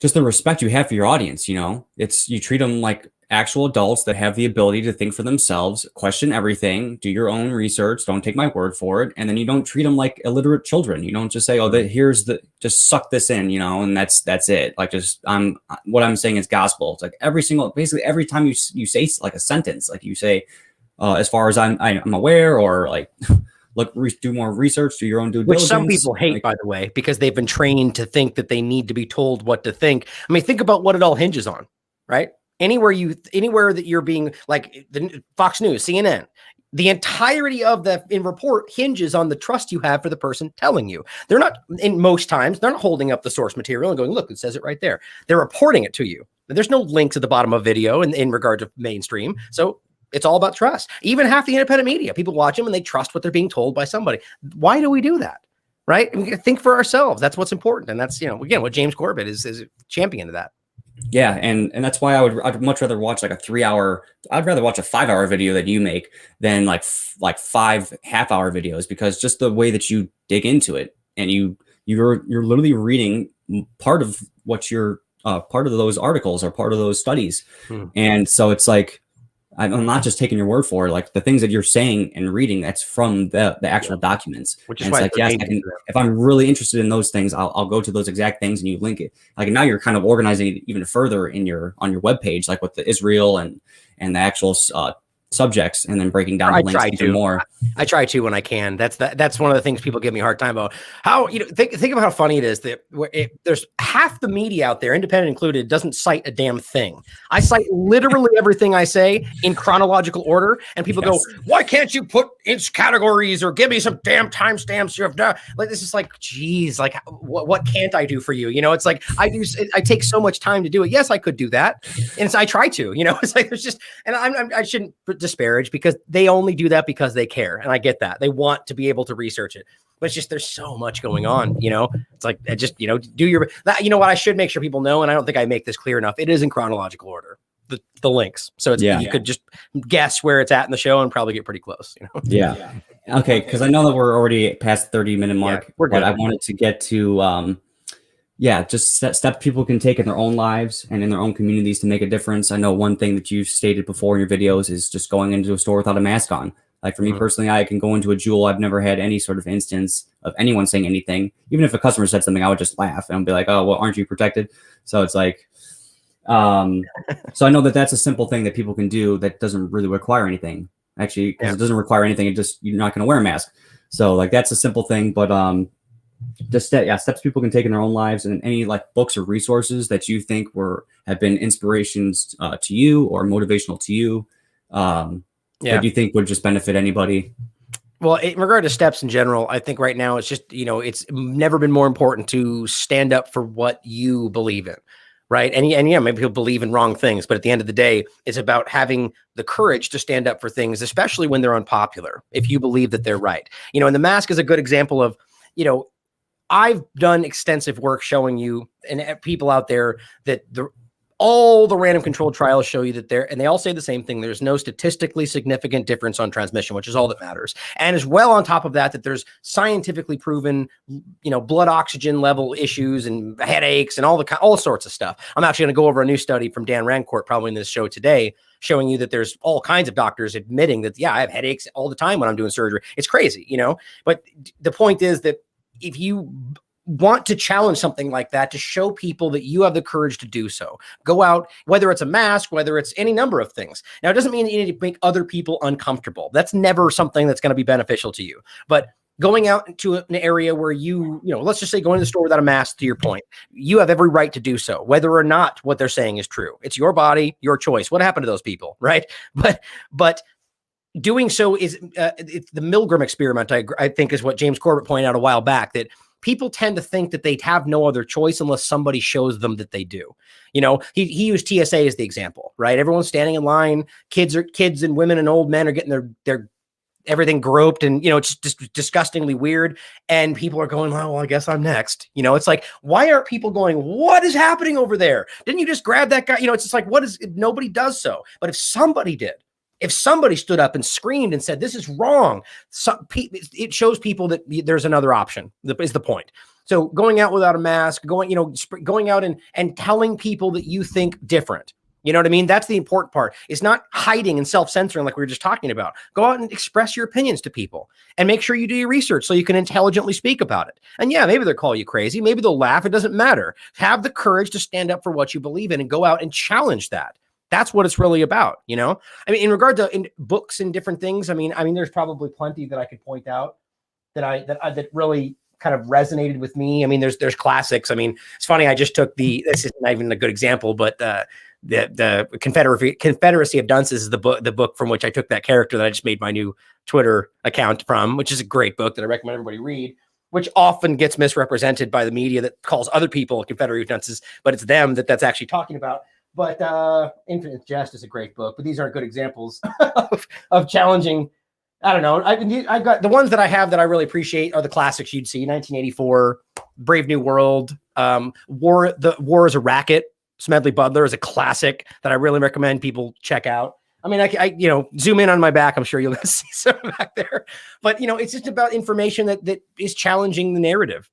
respect you have for your audience, you know, you treat them like actual adults that have the ability to think for themselves, question everything, do your own research, don't take my word for it. And then you don't treat them like illiterate children. You don't just say, oh, just suck this in, you know, and that's it. Like what I'm saying is gospel. It's like basically every time you say like a sentence, like you say, as far as I'm aware, or like do more research, do your own due Which diligence. some people hate, like, by the way, because they've been trained to think that they need to be told what to think. I mean, think about what it all hinges on, right? Anywhere that you're being like the Fox News, CNN, the entirety of the report hinges on the trust you have for the person telling you. They're not, in most times, they're not holding up the source material and going, look, it says it right there. They're reporting it to you. There's no links at the bottom of video in regard to mainstream. So it's all about trust. Even half the independent media, people watch them and they trust what they're being told by somebody. Why do we do that? Right? I mean, think for ourselves. That's what's important. And that's, again, what James Corbett is a champion of that. Yeah, and that's why I'd much rather watch like a 3-hour. I'd rather watch a 5-hour video that you make than like 5 half-hour videos, because just the way that you dig into it, and you're literally reading part of what you're part of those articles or part of those studies, and so it's like I'm not just taking your word for it. Like the things that you're saying and reading, that's from the actual documents. Which is and why it's like, yes, if I'm really interested in those things, I'll go to those exact things and you link it. Like now you're kind of organizing it even further on your webpage, like with the Israel and the actual subjects, and then breaking down the links even more. I try to when I can. That's one of the things people give me a hard time about. How, think about how funny it is that there's half the media out there, independent included, doesn't cite a damn thing. I cite literally everything I say in chronological order, and people go, "Why can't you put inch categories or give me some damn timestamps?" Like this is like, geez, like what can't I do for you? It's like I take so much time to do it. Yes, I could do that, and I try to. It's like there's just, and I shouldn't disparage, because they only do that because they care, and I get that they want to be able to research it, but it's just there's so much going on. It's like just do your what I should make sure people know, and I don't think I make this clear enough. It is in chronological order, the links, so it's you could just guess where it's at in the show and probably get pretty close. Yeah. Okay, because I know that we're already past 30-minute mark, but I wanted to get to just steps people can take in their own lives and in their own communities to make a difference. I know one thing that you've stated before in your videos is just going into a store without a mask on. Like for me personally, I can go into a Jewel. I've never had any sort of instance of anyone saying anything. Even if a customer said something, I would just laugh and be like, "Oh, well, aren't you protected?" So it's like, so I know that that's a simple thing that people can do that doesn't really require anything. Actually, because it doesn't require anything. You're not going to wear a mask. So like that's a simple thing, but just steps people can take in their own lives, and any like books or resources that you think have been inspirations to you or motivational to you, that you think would just benefit anybody. Well, in regard to steps in general, I think right now it's just, it's never been more important to stand up for what you believe in. Right. And maybe people believe in wrong things, but at the end of the day, it's about having the courage to stand up for things, especially when they're unpopular, if you believe that they're right. And the mask is a good example of, I've done extensive work showing you and people out there that all the random controlled trials show you that and they all say the same thing. There's no statistically significant difference on transmission, which is all that matters. And as well, on top of that there's scientifically proven, blood oxygen level issues and headaches and all sorts of stuff. I'm actually going to go over a new study from Dan Rancourt probably in this show today, showing you that there's all kinds of doctors admitting that, I have headaches all the time when I'm doing surgery. It's crazy, but the point is that if you want to challenge something like that, to show people that you have the courage to do so, go out, whether it's a mask, whether it's any number of things. Now, it doesn't mean that you need to make other people uncomfortable. That's never something that's going to be beneficial to you. But going out into an area where let's just say going to the store without a mask, to your point, you have every right to do so, whether or not what they're saying is true. It's your body, your choice. What happened to those people, right? But doing so is it's the Milgram experiment, I think, is what James Corbett pointed out a while back, that people tend to think that they have no other choice unless somebody shows them that they do. He used TSA as the example, right? Everyone's standing in line. Kids and women and old men are getting their everything groped, and it's just disgustingly weird. And people are going, "Oh, well, I guess I'm next." It's like, why aren't people going, "What is happening over there? Didn't you just grab that guy?" It's just like, nobody does so. But if somebody did, if somebody stood up and screamed and said, "This is wrong," it shows people that there's another option, is the point. So going out without a mask, going out and telling people that you think different. You know what I mean? That's the important part. It's not hiding and self-censoring like we were just talking about. Go out and express your opinions to people, and make sure you do your research so you can intelligently speak about it. And maybe they'll call you crazy. Maybe they'll laugh. It doesn't matter. Have the courage to stand up for what you believe in and go out and challenge that. That's what it's really about. I mean, in regard to books and different things, I mean, there's probably plenty that I could point out. that really kind of resonated with me. I mean, there's classics. I mean, it's funny. I just took this is not even a good example, but the Confederacy of Dunces is the book from which I took that character that I just made my new Twitter account from, which is a great book that I recommend everybody read, which often gets misrepresented by the media that calls other people Confederate of Dunces, but it's them that's actually talking about. But Infinite Jest is a great book, but these aren't good examples of challenging. I don't know. I've got the ones that I have that I really appreciate are the classics you'd see: 1984, Brave New World, War is a Racket. Smedley Butler is a classic that I really recommend people check out. I mean, I zoom in on my back. I'm sure you'll see some back there, but it's just about information that is challenging the narrative.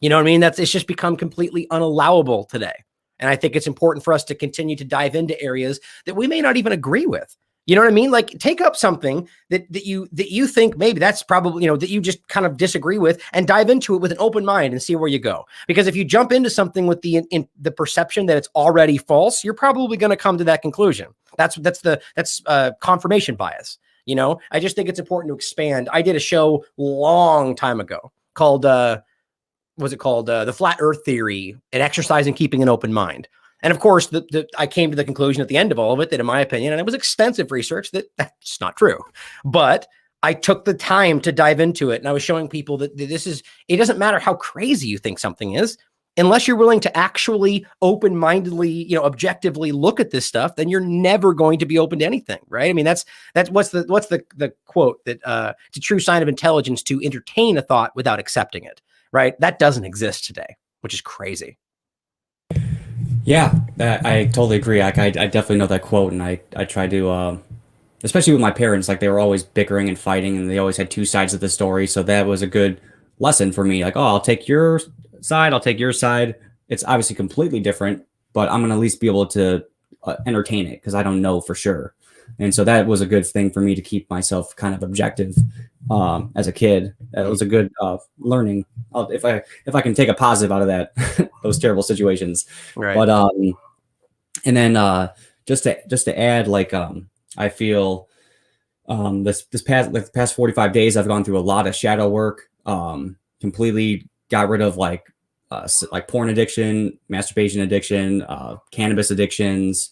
You know what I mean? It's just become completely unallowable today. And I think it's important for us to continue to dive into areas that we may not even agree with. You know what I mean? Like, take up something that you think maybe that's probably, that you just kind of disagree with, and dive into it with an open mind and see where you go. Because if you jump into something with the perception that it's already false, you're probably going to come to that conclusion. That's confirmation bias. I just think it's important to expand. I did a show long time ago called, The Flat Earth Theory and Exercise and Keeping an Open Mind. And of course, I came to the conclusion at the end of all of it that, in my opinion, and it was extensive research, that's not true. But I took the time to dive into it, and I was showing people that it doesn't matter how crazy you think something is, unless you're willing to actually open-mindedly, objectively look at this stuff, then you're never going to be open to anything, right? I mean, that's what's the quote that it's a true sign of intelligence to entertain a thought without accepting it, right? That doesn't exist today, which is crazy. Yeah, I totally agree. Like, I definitely know that quote, and I try to, especially with my parents, like, they were always bickering and fighting, and they always had two sides of the story. So that was a good lesson for me. Like, oh, I'll take your side, I'll take your side. It's obviously completely different, but I'm gonna at least be able to entertain it because I don't know for sure. And so that was a good thing for me to keep myself kind of objective as a kid. That was a good learning. If I can take a positive out of that, those terrible situations. Right. But and then just to add, like, I feel this past 45 days I've gone through a lot of shadow work. Completely got rid of like porn addiction, masturbation addiction, cannabis addictions,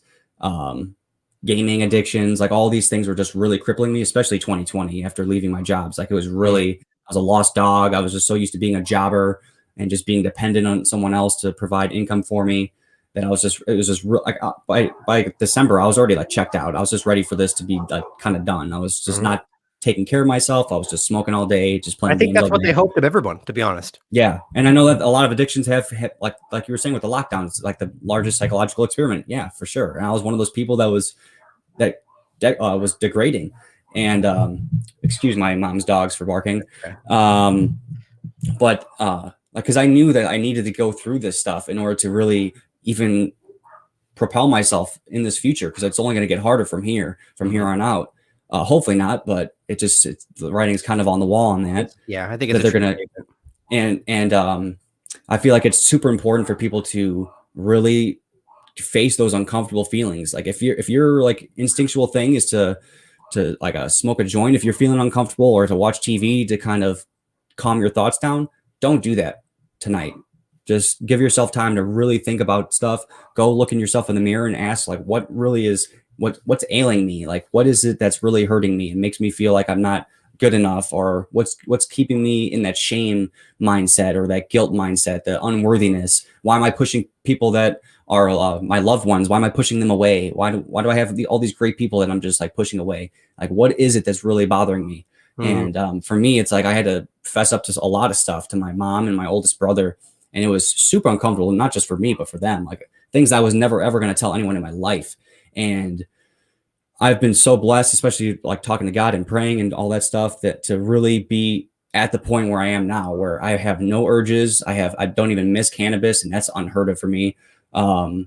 gaming addictions. Like, all these things were just really crippling me, especially 2020 after leaving my jobs. Like, it was really, I was a lost dog. I was just so used to being a jobber and just being dependent on someone else to provide income for me that it was just like, by December, I was already like checked out. I was just ready for this to be like kind of done. I was just not taking care of myself. I was just smoking all day, just playing. I think that's what they hoped of everyone, to be honest. Yeah. And I know that a lot of addictions have like you were saying with the lockdowns, like the largest psychological experiment. Yeah, for sure. And I was one of those people that was degrading. And excuse my mom's dogs for barking. Okay. But because I knew that I needed to go through this stuff in order to really even propel myself in this future, because it's only going to get harder from here on out. Hopefully not, but the writing's kind of on the wall on that. Yeah, I think they're gonna, and I feel like it's super important for people to really face those uncomfortable feelings. Like, if your like instinctual thing is to like smoke a joint, if you're feeling uncomfortable, or to watch TV to kind of calm your thoughts down, don't do that tonight. Just give yourself time to really think about stuff. Go look in yourself in the mirror and ask, like, what really is what's ailing me? Like, what is it that's really hurting me and makes me feel like I'm not good enough, or what's keeping me in that shame mindset or that guilt mindset, the unworthiness? Why am I pushing people that are my loved ones? Why am I pushing them away? Why do I have all these great people that I'm just like pushing away? Like, what is it that's really bothering me? And for me, it's like I had to fess up to a lot of stuff to my mom and my oldest brother. And it was super uncomfortable, not just for me, but for them, like things I was never, ever going to tell anyone in my life. And I've been so blessed, especially like talking to God and praying and all that stuff, that to really be at the point where I am now, where I have no urges. I don't even miss cannabis, and that's unheard of for me. I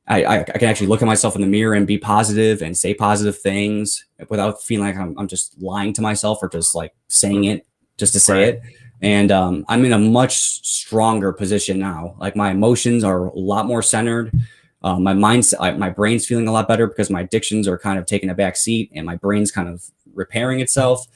can actually look at myself in the mirror and be positive and say positive things without feeling like I'm just lying to myself or just like saying it just to say it. And I'm in a much stronger position now. Like, my emotions are a lot more centered. My mindset, my brain's feeling a lot better because my addictions are kind of taking a back seat and my brain's kind of repairing itself.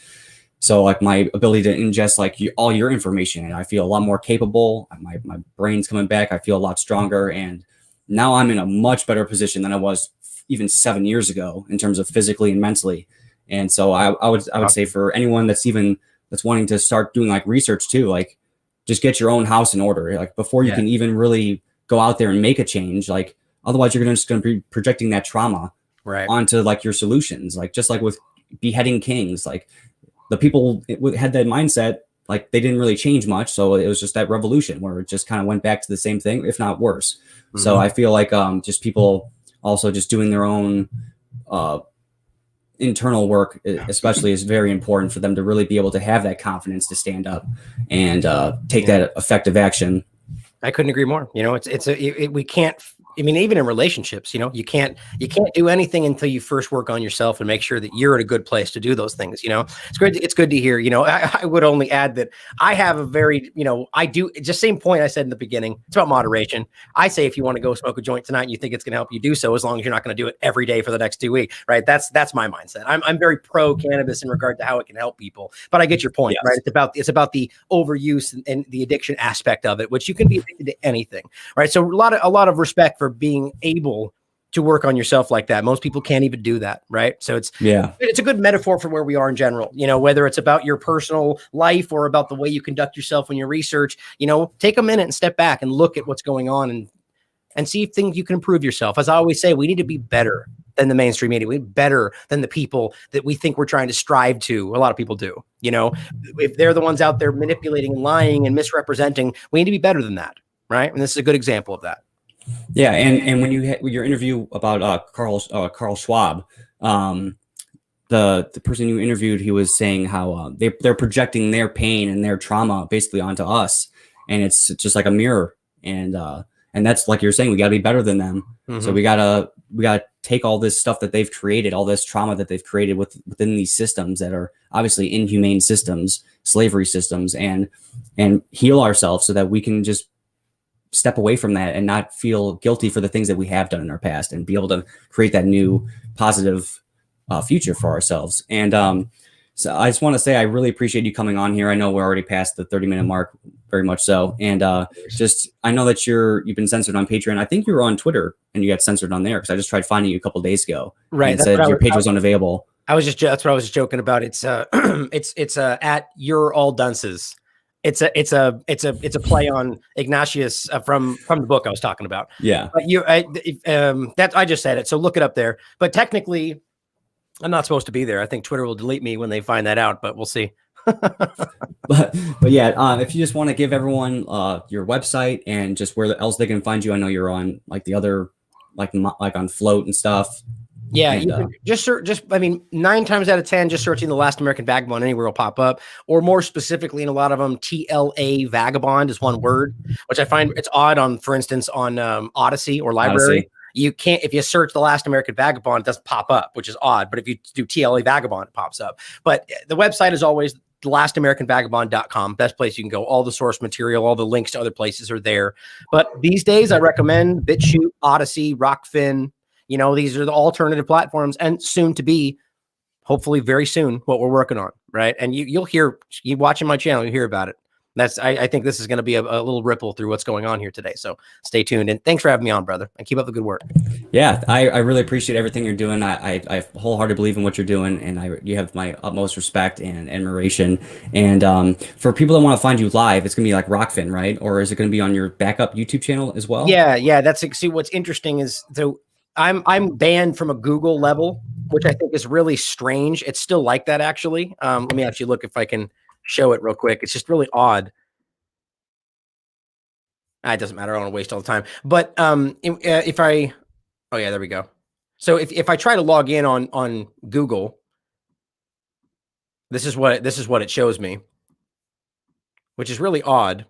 So like my ability to ingest like all your information, and I feel a lot more capable. My brain's coming back. I feel a lot stronger, and now I'm in a much better position than I was even 7 years ago in terms of physically and mentally. And so I would say for anyone that's wanting to start doing like research too, like just get your own house in order, like before you can even really go out there and make a change. Like otherwise you're just going to be projecting that trauma onto like your solutions, like just like with beheading kings, like the people had that mindset, like they didn't really change much. So it was just that revolution where it just kind of went back to the same thing, if not worse. So I feel like just people also just doing their own internal work, especially, is very important for them to really be able to have that confidence to stand up and take that effective action. I couldn't agree more. You know, we can't, I mean, even in relationships, you know, you can't do anything until you first work on yourself and make sure that you're in a good place to do those things. You know, it's great. It's good to hear. You know, I would only add that I have a very, you know, I do just same point I said in the beginning. It's about moderation. I say if you want to go smoke a joint tonight and you think it's going to help you do so, as long as you're not going to do it every day for the next 2 weeks, right? That's my mindset. I'm very pro cannabis in regard to how it can help people. But I get your point, right? It's about the overuse and the addiction aspect of it, which you can be addicted to anything, right? So a lot of respect for being able to work on yourself like that. Most people can't even do that, right? So it's a good metaphor for where we are in general, you know, whether it's about your personal life or about the way you conduct yourself when you research, you know, take a minute and step back and look at what's going on and see if things you can improve yourself. As I always say, we need to be better than the mainstream media. We need to be better than the people that we think we're trying to strive to. A lot of people do, you know, if they're the ones out there manipulating and lying and misrepresenting, we need to be better than that, right? And this is a good example of that. Yeah, and when you had your interview about Carl Schwab, the person you interviewed, he was saying how they're projecting their pain and their trauma basically onto us, and it's just like a mirror, and that's like you're saying, we got to be better than them. So we gotta take all this stuff that they've created, all this trauma that they've created within these systems that are obviously inhumane systems, slavery systems, and heal ourselves so that we can just step away from that and not feel guilty for the things that we have done in our past and be able to create that new positive future for ourselves. And so I just want to say, I really appreciate you coming on here. I know we're already past the 30-minute mark, very much so. And I know that you've been censored on Patreon. I think you were on Twitter and you got censored on there because I just tried finding you a couple of days ago. Right. And it said your page was unavailable. That's what I was just joking about. It's at You're All Dunces. It's a play on Ignatius from the book I was talking about. Yeah. But I just said it. So look it up there. But technically, I'm not supposed to be there. I think Twitter will delete me when they find that out, but we'll see. but yeah, if you just want to give everyone your website and just where else they can find you. I know you're on like the other like on Float and stuff. Yeah, and, you can just search. I mean, 9 times out of 10, just searching the Last American Vagabond anywhere will pop up. Or more specifically, in a lot of them, TLA Vagabond is one word, which I find it's odd on, for instance, on Odyssey or Library. Odyssey. You can't, if you search the Last American Vagabond, it doesn't pop up, which is odd. But if you do TLA Vagabond, it pops up. But the website is always thelastamericanvagabond.com. Best place you can go. All the source material, all the links to other places are there. But these days, I recommend BitChute, Odyssey, Rockfin. You know, these are the alternative platforms, and soon to be, hopefully very soon, what we're working on, right? And you'll hear, you watching my channel, you hear about it. I think this is going to be a little ripple through what's going on here today. So stay tuned, and thanks for having me on, brother, and keep up the good work. Yeah, I really appreciate everything you're doing. I wholeheartedly believe in what you're doing, and you have my utmost respect and admiration. And for people that want to find you live, it's going to be like Rockfin, right? Or is it going to be on your backup YouTube channel as well? Yeah. See, what's interesting is, so I'm banned from a Google level, which I think is really strange. It's still like that, actually. Let me actually look if I can show it real quick. It's just really odd. It doesn't matter. I don't want to waste all the time. But oh yeah, there we go. So if I try to log in on Google, this is what it shows me, which is really odd.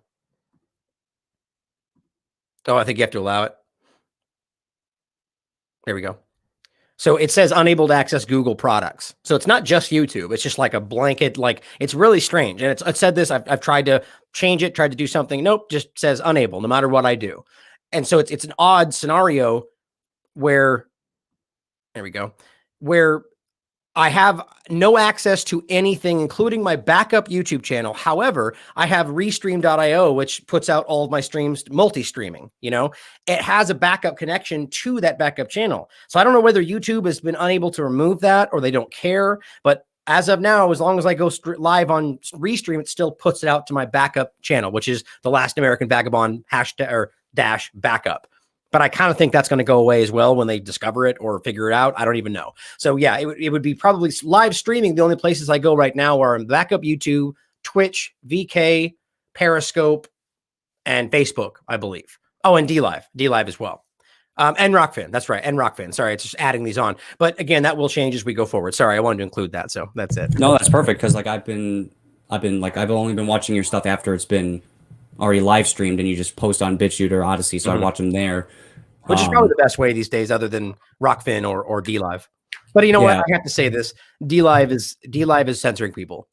Oh, I think you have to allow it. There we go. So it says unable to access Google products. So it's not just YouTube. It's just like a blanket, like it's really strange. And it said this, I've tried to change it, tried to do something. Nope, just says unable no matter what I do. And so it's an odd scenario where, there we go, where I have no access to anything, including my backup YouTube channel. However, I have restream.io, which puts out all of my streams multi-streaming. You know, it has a backup connection to that backup channel. So I don't know whether YouTube has been unable to remove that or they don't care. But as of now, as long as I go live on Restream, it still puts it out to my backup channel, which is the Last American Vagabond # backup. But I kind of think that's going to go away as well when they discover it or figure it out. I don't even know. So yeah, it would be probably live streaming. The only places I go right now are backup YouTube, Twitch, VK, Periscope, and Facebook, I believe. Oh, and DLive as well. And Rockfin. That's right. And Rockfin. Sorry, it's just adding these on. But again, that will change as we go forward. Sorry, I wanted to include that. So that's it. No, that's perfect. Cause like I've only been watching your stuff after it's been already live streamed and you just post on BitChute or Odyssey. So I watch them there. Which is probably the best way these days, other than Rockfin or DLive. But you know what? I have to say this: DLive is censoring people,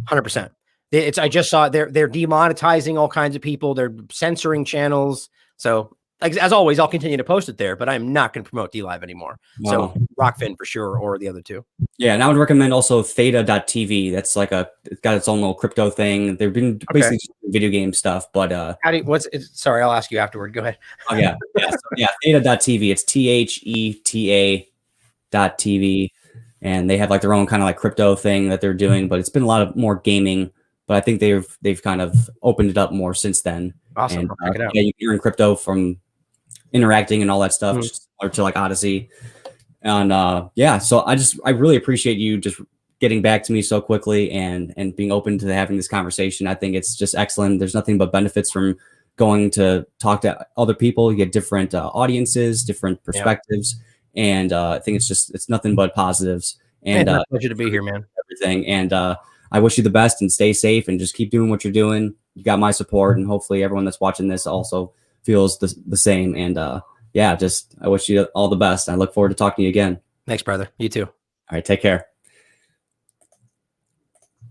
100%. I just saw they're demonetizing all kinds of people. They're censoring channels. So as always, I'll continue to post it there, but I'm not going to promote DLive anymore. Wow. So Rockfin for sure, or the other two. Yeah, and I would recommend also Theta.tv. That's like it's got its own little crypto thing. They've been basically just video game stuff, but sorry, I'll ask you afterward. Go ahead. Oh yeah. Theta.tv. It's THETA.TV, and they have like their own kind of like crypto thing that they're doing, but it's been a lot of more gaming. But I think they've kind of opened it up more since then. Awesome. And, check it out. Yeah, you can earn crypto from interacting and all that stuff, or to like Odyssey. And so I really appreciate you just getting back to me so quickly and being open to having this conversation. I think it's just excellent. There's nothing but benefits from going to talk to other people. You get different audiences, different perspectives, and I think it's nothing but positives. And it's a pleasure to be here, man. Everything. And I wish you the best and stay safe and just keep doing what you're doing. You got my support, and hopefully everyone that's watching this also feels the same. And I wish you all the best. I look forward to talking to you again. Thanks, brother. You too. All right, take care.